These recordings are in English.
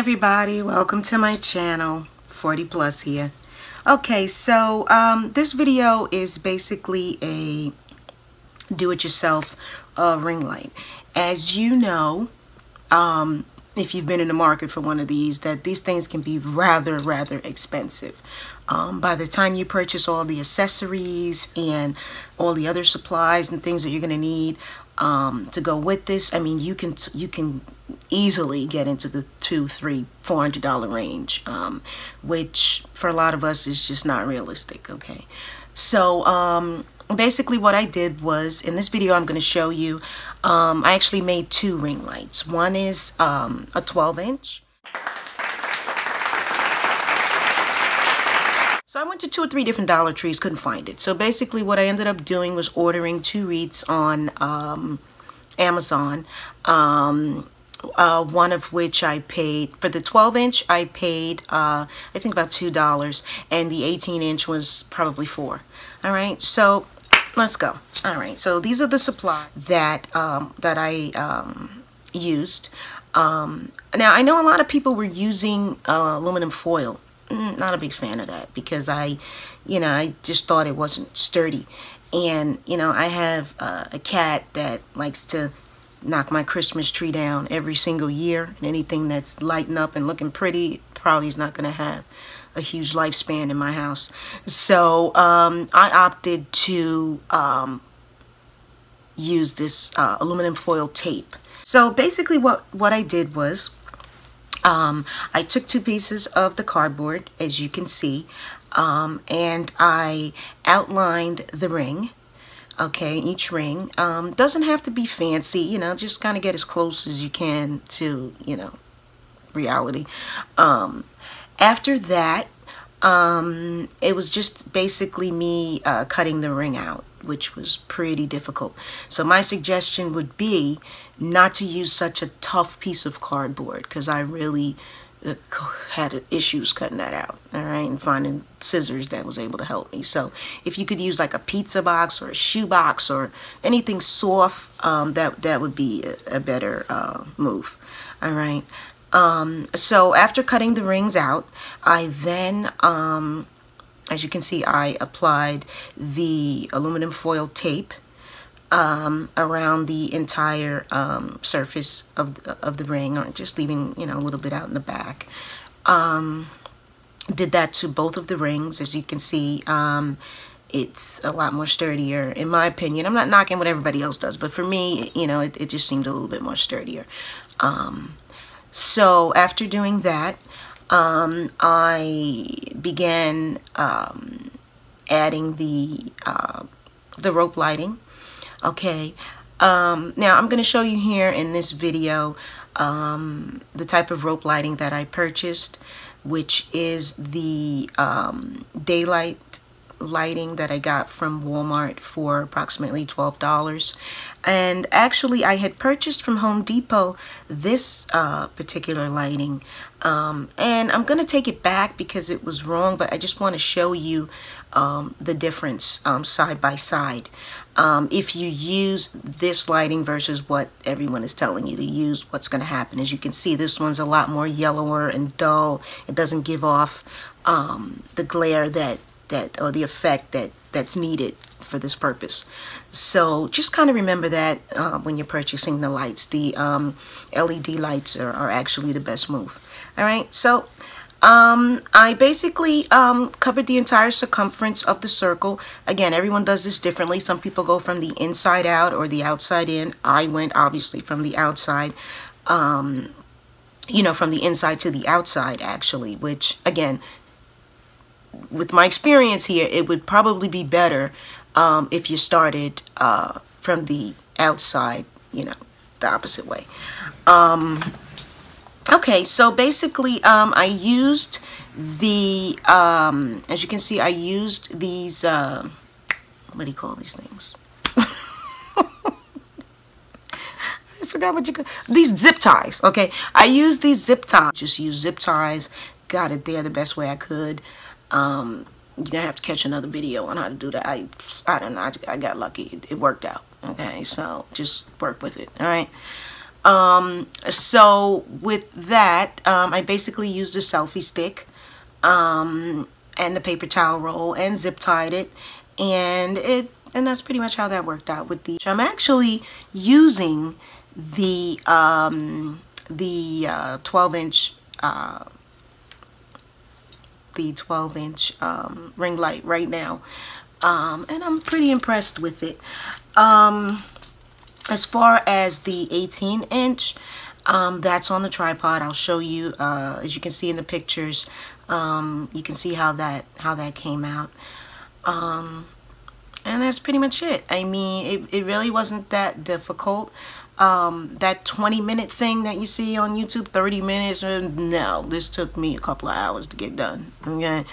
everybody, welcome to my channel. 40 plus here. Okay, so this video is basically a do-it-yourself ring light. As you know, if you've been in the market for one of these, that these things can be rather expensive. By the time you purchase all the accessories and all the other supplies and things that you're going to need to go with this, I mean, you can easily get into the $200, $300, $400 range, which for a lot of us is just not realistic. Okay, so basically what I did was, in this video I'm going to show you, I actually made two ring lights. One is a 12-inch. So I went to 2 or 3 different Dollar Trees, couldn't find it. So basically what I ended up doing was ordering 2 wreaths on Amazon. One of which I paid, for the 12-inch I paid I think about $2, and the 18-inch was probably $4. All right, so let's go. All right, so these are the supplies that I used. Now I know a lot of people were using aluminum foil. Not a big fan of that, because I just thought it wasn't sturdy. And I have a cat that likes to knock my Christmas tree down every single year, and anything that's lighting up and looking pretty probably is not going to have a huge lifespan in my house. So I opted to use this aluminum foil tape. So basically what I did was, I took 2 pieces of the cardboard, as you can see, and I outlined the ring. Okay, each ring doesn't have to be fancy, just kind of get as close as you can to, reality. After that, it was just basically me cutting the ring out, which was pretty difficult. So my suggestion would be not to use such a tough piece of cardboard, because I really had issues cutting that out, all right, and finding scissors that was able to help me. So if you could use like a pizza box or a shoe box or anything soft, that would be a better move. All right. So after cutting the rings out, I then as you can see, I applied the aluminum foil tape around the entire surface of the ring, or just leaving a little bit out in the back. Did that to both of the rings. As you can see, it's a lot more sturdier, in my opinion. I'm not knocking what everybody else does, but for me, it just seemed a little bit more sturdier. So after doing that, I began adding the rope lighting. Okay, now I'm going to show you here in this video the type of rope lighting that I purchased, which is the daylight lighting that I got from Walmart for approximately $12. And actually I had purchased from Home Depot this particular lighting, and I'm gonna take it back because it was wrong, but I just want to show you the difference side by side. If you use this lighting versus what everyone is telling you to use, what's going to happen is, you can see this one's a lot more yellower and dull. It doesn't give off the glare or the effect that's needed for this purpose. So just kind of remember that when you're purchasing the lights. The LED lights are actually the best move. All right, so I basically covered the entire circumference of the circle. Again, everyone does this differently. Some people go from the inside out or the outside in. I went obviously from the outside, from the inside to the outside, actually, which again, with my experience here, it would probably be better if you started from the outside, the opposite way. Okay, so basically I used the, as you can see, I used these, what do you call these things? I forgot what you call these zip ties. Okay, I used these zip ties. Just use zip ties. Got it there the best way I could. You're gonna have to catch another video on how to do that. I don't know. I got lucky. It worked out. Okay, so just work with it. All right. So with that, I basically used a selfie stick, and the paper towel roll, and zip tied it, and that's pretty much how that worked out with the. I'm actually using the 12-inch ring light right now, and I'm pretty impressed with it. As far as the 18-inch, that's on the tripod. I'll show you, as you can see in the pictures. You can see how that came out, and that's pretty much it. I mean, it really wasn't that difficult. That 20-minute thing that you see on YouTube, 30 minutes, no, this took me a couple of hours to get done. Okay,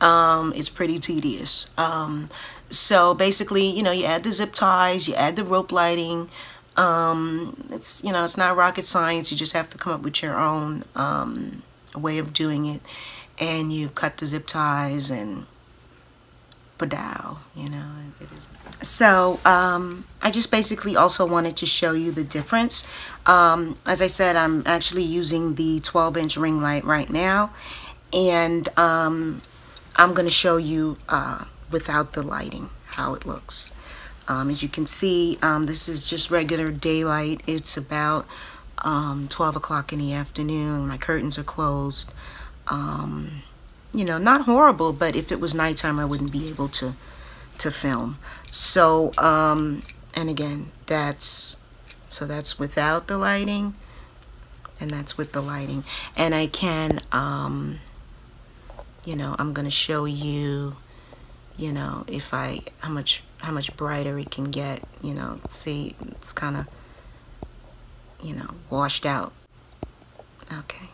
it's pretty tedious. So basically, you know, you add the zip ties, you add the rope lighting. It's, you know, it's not rocket science. You just have to come up with your own way of doing it, and you cut the zip ties and padow, you know. So I just basically also wanted to show you the difference. As I said, I'm actually using the 12-inch ring light right now, and I'm going to show you without the lighting how it looks. As you can see, this is just regular daylight. It's about 12 o'clock in the afternoon. My curtains are closed. You know, not horrible, but if it was nighttime, I wouldn't be able to film. So and again, that's without the lighting, and that's with the lighting. And I can you know, I'm gonna show you, you know, if how much brighter it can get. You know, see, it's kind of, you know, washed out. Okay,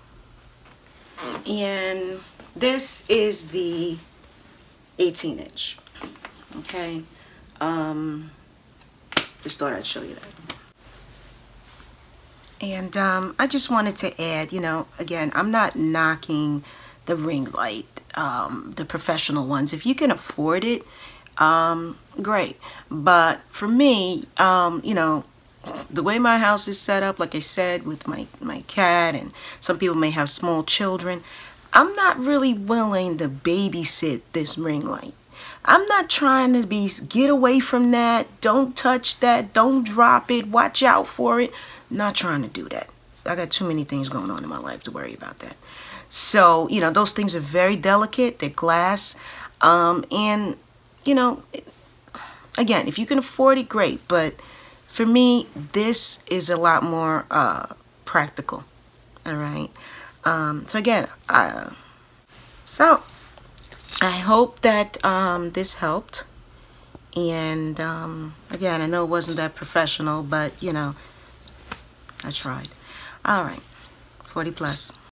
and this is the 18-inch. Okay, just thought I'd show you that. And I just wanted to add, you know, again, I'm not knocking the ring light, the professional ones. If you can afford it, great. But for me, you know, the way my house is set up, like I said, with my cat, and some people may have small children, I'm not really willing to babysit this ring light. I'm not trying to get away from that. Don't touch that. Don't drop it. Watch out for it. Not trying to do that. I got too many things going on in my life to worry about that. So, you know, those things are very delicate. They're glass. And, you know, again, if you can afford it, great. But for me, this is a lot more practical. All right. So again, so I hope that this helped. And again, I know it wasn't that professional, but you know, I tried. All right, 40 plus.